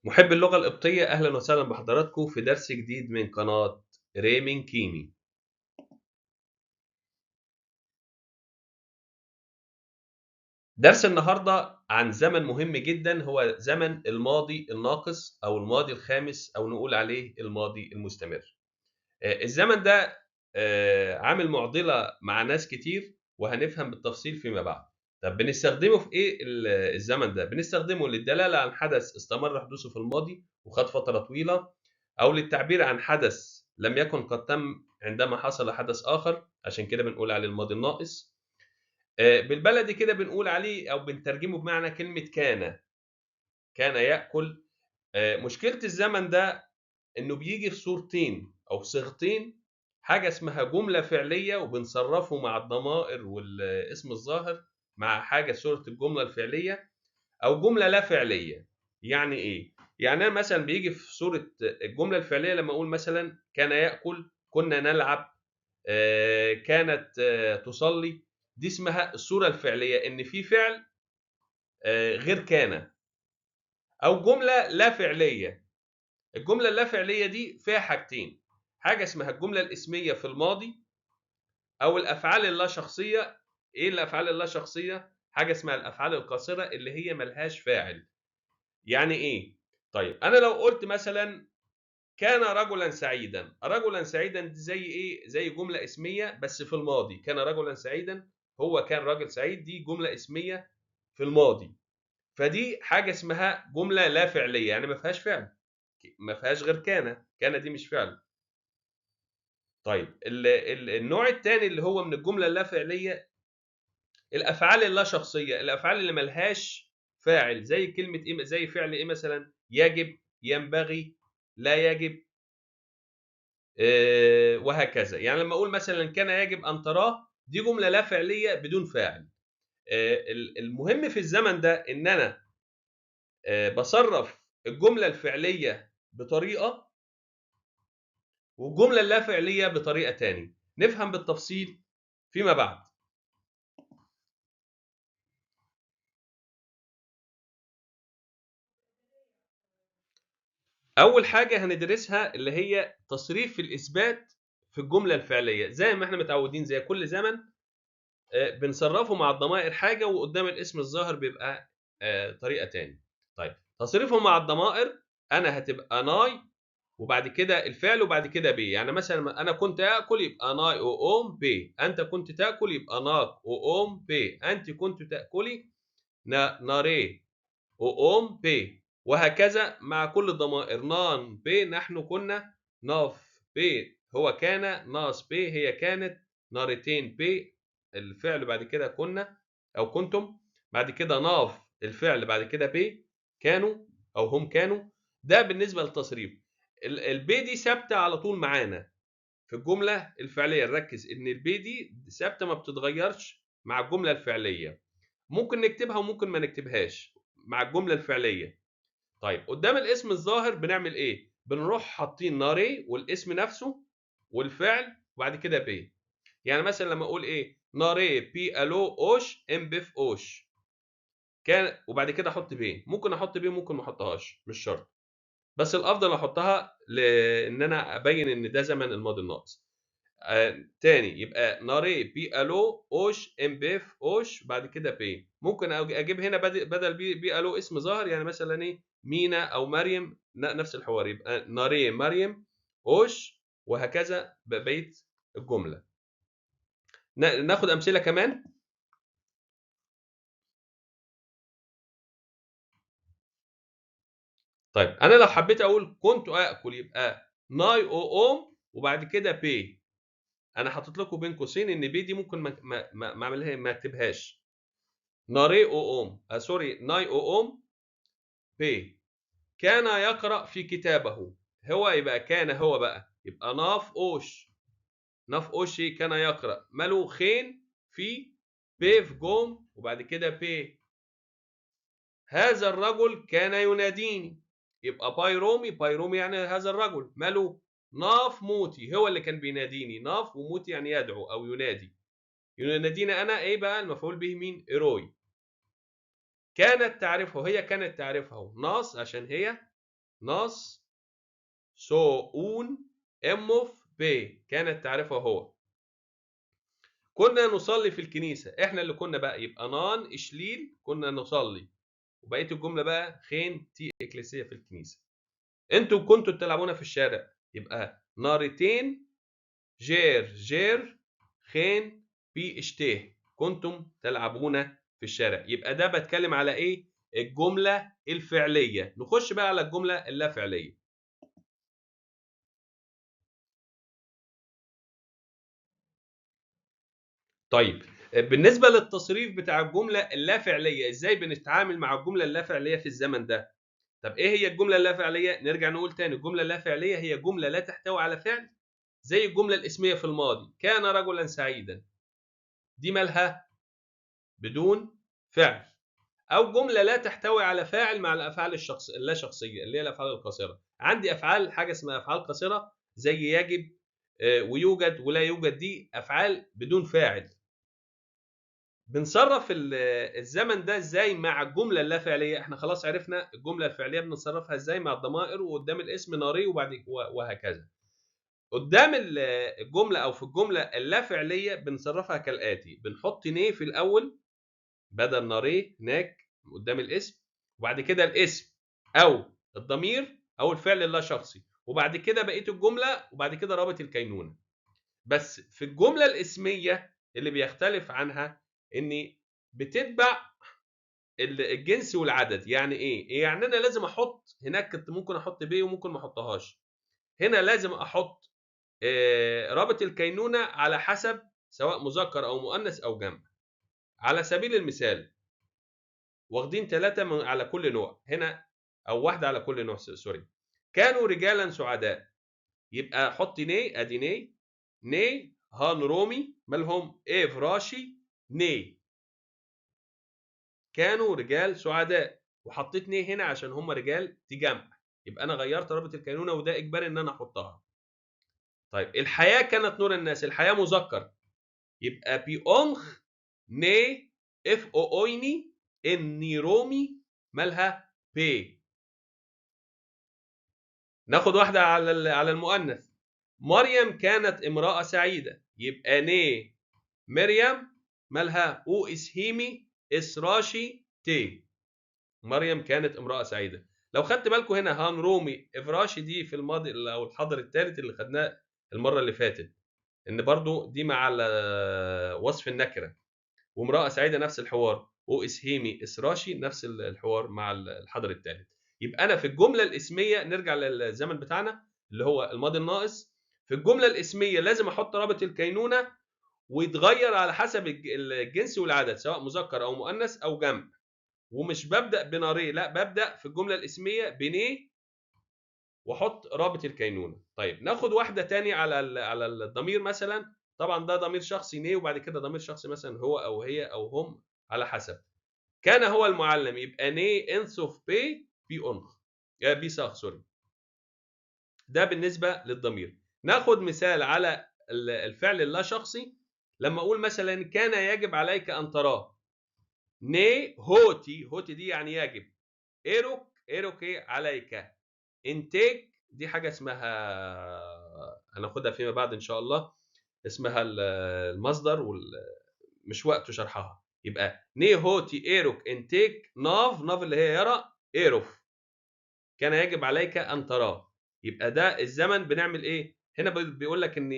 محب اللغة القبطية، أهلا وسهلا بحضراتكم في درس جديد من قناة ريمين كيمي. درس النهاردة عن زمن مهم جدا، هو زمن الماضي الناقص أو الماضي الخامس، أو نقول عليه الماضي المستمر. الزمن ده عامل معضلة مع ناس كتير، وهنفهم بالتفصيل فيما بعد. طب بنستخدمه في إيه الزمن ده؟ بنستخدمه للدلالة عن حدث استمر حدوثه في الماضي وخد فترة طويلة، أو للتعبير عن حدث لم يكن قد تم عندما حصل حدث آخر، عشان كده بنقول عليه الماضي الناقص. بالبلدي كده بنقول عليه أو بنترجمه بمعنى كلمة كان يأكل. مشكلة الزمن ده إنه بيجي في صورتين أو في صيغتين، حاجة اسمها جملة فعلية وبنصرفه مع الضمائر والاسم الظاهر مع حاجة صورة الجملة الفعلية، أو جملة لا فعلية. يعني إيه؟ يعني أنا مثلا بيجي في صورة الجملة الفعلية لما أقول مثلا كان يأكل، كنا نلعب، كانت تصلي. دي اسمها الصورة الفعلية، إن في فعل غير كان. أو جملة لا فعلية. الجملة اللا فعلية دي فيها حاجتين، حاجة اسمها الجملة الاسمية في الماضي، أو الأفعال اللا شخصية. إيه الأفعال اللا شخصية؟ حاجة اسمها الأفعال القاصرة اللي هي ملهاش فاعل. يعني إيه؟ طيب أنا لو قلت مثلا كان رجلا سعيدا، رجلا سعيدا دي زي إيه؟ زي جملة اسمية بس في الماضي. كان رجلا سعيدا، هو كان راجل سعيد، دي جملة اسمية في الماضي. فدي حاجة اسمها جملة لا فعلية، يعني ما فيهاش فعل، ما فيهاش غير كان دي مش فعل. طيب النوع الثاني اللي هو من الجمله اللافعليه، الافعال اللا شخصيه، الافعال اللي ملهاش فاعل، زي كلمه ايه، زي فعل ايه مثلا؟ يجب، ينبغي، لا يجب، وهكذا. يعني لما اقول مثلا كان يجب ان تراه، دي جمله لا فعليه بدون فاعل. المهم في الزمن ده ان انا بصرف الجمله الفعليه بطريقه، والجمله اللا فعليه بطريقه تاني. نفهم بالتفصيل فيما بعد. اول حاجه هندرسها اللي هي تصريف الاثبات في الجمله الفعليه، زي ما احنا متعودين زي كل زمن. بنصرفه مع الضمائر حاجه، وقدام الاسم الظاهر بيبقى طريقه تاني. طيب تصريفه مع الضمائر، انا هتبقى ناي وبعد كده الفعل وبعد كده بي. يعني مثلا انا كنت اكل يبقى ناي او ام بي، انت كنت تاكل يبقى ناك او ام بي، انت كنت تاكلي ناري وأم بي، وهكذا مع كل الضمائر. نان بي نحن كنا، ناف بي هو كان، ناس بي هي كانت، نارتين بي الفعل بعد كده كنا أو كنتم، بعد كده ناف الفعل بعد كده بي كانوا أو هم كانوا. ده بالنسبة للتصريف. البي دي ثابتة على طول معانا في الجملة الفعلية. نركز إن البي دي ثابتة ما بتتغيرش مع الجملة الفعلية. ممكن نكتبها وممكن ما نكتبهاش مع الجملة الفعلية. طيب قدام الاسم الظاهر بنعمل ايه؟ بنروح حاطين ناري والاسم نفسه والفعل وبعد كده بي. يعني مثلا لما اقول ايه، ناري بي الو اوش ام بيف اوش، كان وبعد كده احط بي. ممكن احط بي ممكن ما احطهاش، مش شرط، بس الافضل احطها لان انا ابين ان ده زمن الماضي الناقص. تاني يبقى ناري بي الو اوش ام بيف اوش بعد كده بي. ممكن اجيب هنا بدل بي الو اسم ظاهر، يعني مثلا ايه، مينا او مريم، نفس الحوار، يبقى ناري مريم اوش، وهكذا بقيه الجمله. ناخد امثله كمان. طيب انا لو حبيت اقول كنت اكل، يبقى ناي او ام وبعد كده بي. انا حاطط لكم بين قوسين ان بي دي ممكن ما اعملها، ما اكتبهاش. ناري او ام سوري، ناي او ام بي. كان يقرأ في كتابه، هو يبقى كان هو بقى، يبقى ناف اوش، ناف اوشي كان يقرأ، ماله خين في بي في جوم وبعد كده بي. هذا الرجل كان يناديني، يبقى باي رومي، باي رومي يعني هذا الرجل، ماله ناف موتي، هو اللي كان بيناديني. ناف وموتي يعني يدعو او ينادي. يناديني انا ايه بقى؟ المفعول به مين؟ ايروي. كانت تعرفه، هي كانت تعرفه، ناس عشان هي ناس سوون اموف بي، كانت تعرفه هو. كنا نصلي في الكنيسة، احنا اللي كنا بقى، يبقى نان اشليل كنا نصلي، وبقية الجملة بقى خين تي اكليسية في الكنيسة. انتوا كنتوا تلعبون في الشارع، يبقى نارتين جير خين بي اشتيه، كنتم تلعبون في الشارع. يبقى ده بتكلم على ايه؟ الجملة الفعلية. نخش بقى على الجملة اللا فعلية. طيب بالنسبة للتصريف بتاع الجملة اللا فعلية، ازاي بنتعامل مع الجملة اللا فعلية في الزمن ده؟ طب ايه هي الجملة اللا فعلية؟ نرجع نقول تاني، الجملة اللا فعلية هي جملة لا تحتوي على فعل، زي الجملة الاسمية في الماضي، كان رجلا سعيدا، دي مالها؟ بدون فعل. او جمله لا تحتوي على فاعل مع الافعال اللا شخصيه، اللي هي الافعال القاصره. عندي افعال، حاجه اسمها افعال قاصره زي يجب ويوجد ولا يوجد، دي افعال بدون فاعل. بنصرف الزمن ده ازاي مع الجمله اللا فعليه؟ احنا خلاص عرفنا الجمله الفعليه بنصرفها ازاي مع الضمائر وقدام الاسم ناري وبعد وهكذا. قدام الجمله او في الجمله اللا فعليه بنصرفها كالاتي: بنحط ني في الاول بدل ناريه هناك قدام الاسم، وبعد كده الاسم او الضمير او الفعل اللا شخصي، وبعد كده بقيه الجمله، وبعد كده رابط الكينونه. بس في الجمله الاسميه اللي بيختلف عنها ان بتتبع الجنس والعدد. يعني ايه؟ يعني انا لازم احط، هناك كنت ممكن احط بي وممكن ما احطهاش، هنا لازم احط رابط الكينونه على حسب سواء مذكر او مؤنث او جمع. على سبيل المثال واخدين 3 على كل نوع هنا، او واحده على كل نوع، سوري. كانوا رجالا سعداء، يبقى حط ني، ادي ني هان رومي مالهم ايه فراشي ني، كانوا رجال سعداء، وحطيت ني هنا عشان هم رجال تجمع، يبقى انا غيرت رابط الكينونه وده اجباري ان انا احطها. طيب الحياه كانت نور الناس، الحياه مذكر، يبقى بي اونخ ني اف او اويني اني رومي مالها بي. ناخد واحدة على المؤنث، مريم كانت امرأة سعيدة، يبقى ني مريم مالها او اسهيمي اسراشي تي، مريم كانت امرأة سعيدة. لو خدت بالكم هنا هان رومي افراشي دي في الماضي او الحاضر الثالث اللي خدناه المرة اللي فاتت، ان برضو دي مع وصف النكرة، وامرأة سعيدة نفس الحوار، وإسهيمي إسراشي نفس الحوار مع الحضر الثالث. يبقى أنا في الجملة الاسمية، نرجع للزمن بتاعنا اللي هو الماضي الناقص، في الجملة الاسمية لازم أحط رابط الكينونة ويتغير على حسب الجنس والعدد، سواء مذكر أو مؤنث أو جمع، ومش ببدأ بناري، لا ببدأ في الجملة الاسمية بني واحط رابط الكينونه. طيب ناخد واحده تاني على الضمير مثلا، طبعا ده ضمير شخصي ني، وبعد كده ضمير شخصي مثلا هو او هي او هم على حسب. كان هو المعلم، يبقى ني انسوف بي اونخ بي ساخ سوري. ده بالنسبه للضمير. ناخد مثال على الفعل اللا شخصي، لما اقول مثلا كان يجب عليك ان تراه، ني هوتي دي يعني يجب، ايروك عليك، انتاج دي حاجه اسمها هناخدها فيما بعد ان شاء الله، اسمها المصدر مش وقته شرحها. يبقى ني هوتي ايروك انتاج ناف اللي هي يرى، ايروف كان يجب عليك ان تراه. يبقى ده الزمن بنعمل ايه هنا؟ بيقول لك ان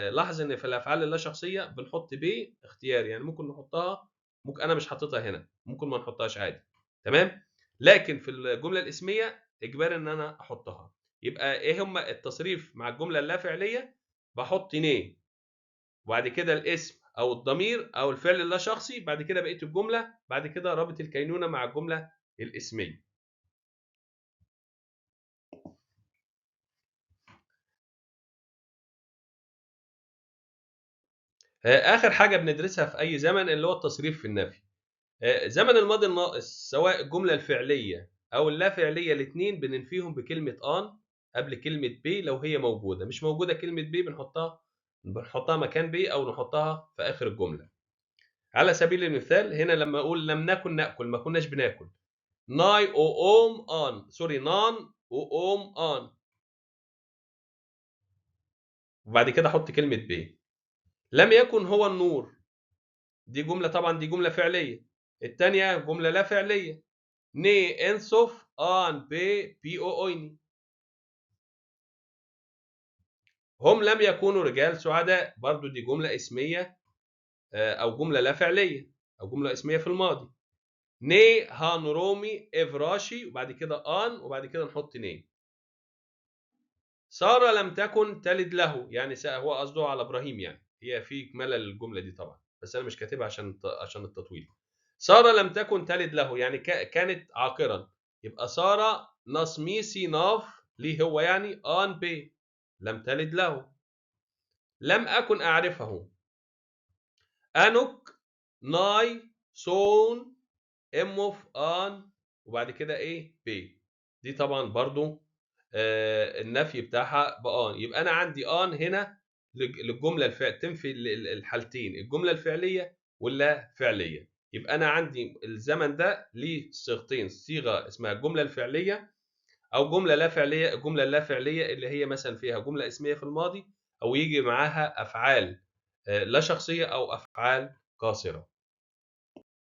لاحظ ان في الافعال اللا شخصيه بنحط بي اختياري، يعني ممكن نحطها، ممكن انا مش حاططها هنا، ممكن ما نحطهاش عادي، تمام. لكن في الجمله الاسميه اجباري ان انا احطها. يبقى ايه هم التصريف مع الجمله اللا فعليه؟ بحط ني، وبعد كده الاسم او الضمير او الفعل اللا شخصي، بعد كده بقيه الجمله، بعد كده رابط الكينونه مع الجمله الاسميه. اخر حاجه بندرسها في اي زمن اللي هو التصريف في النفي. زمن الماضي الناقص سواء الجمله الفعليه او اللا فعليه الاثنين بننفيهم بكلمه ان قبل كلمه بي، لو هي موجوده. مش موجوده كلمه بي بنحطها مكان بي او نحطها في اخر الجمله. على سبيل المثال هنا لما اقول لم نكن ناكل، ما كناش بناكل، ناي او اوم ان سوري نان وقوم on. وبعد كده احط كلمه ب. لم يكن هو النور، دي جمله، طبعا دي جمله فعليه. الثانيه جمله لا فعليه، ني انصف ان بي او اويني. هم لم يكونوا رجال سعداء، برضو دي جمله اسميه او جمله لا فعليه او جمله اسميه في الماضي. ني هان رومي افراشي، وبعد كده ان، وبعد كده نحط ني. ساره لم تكن تلد له، يعني هو قصده على ابراهيم، يعني هي في ملل الجمله دي طبعا، بس انا مش كاتبها عشان التطويل. ساره لم تكن تلد له، يعني كانت عاقرا، يبقى ساره نصميسي ناف ليه هو، يعني ان بي، لم تلد له. لم اكن اعرفه، انك ناي سون اموف ان، وبعد كده ايه بي. دي طبعا برضو النفي بتاعها بان، يبقى انا عندي ان هنا للجمله الفعل تنفي الحالتين، الجمله الفعليه واللا فعليه. يبقى انا عندي الزمن ده ليه صيغتين، صيغه اسمها الجمله الفعليه او جمله لا فعليه. الجمله اللا فعليه اللي هي مثلا فيها جمله اسميه في الماضي او يجي معاها افعال لا شخصيه او افعال قاصره.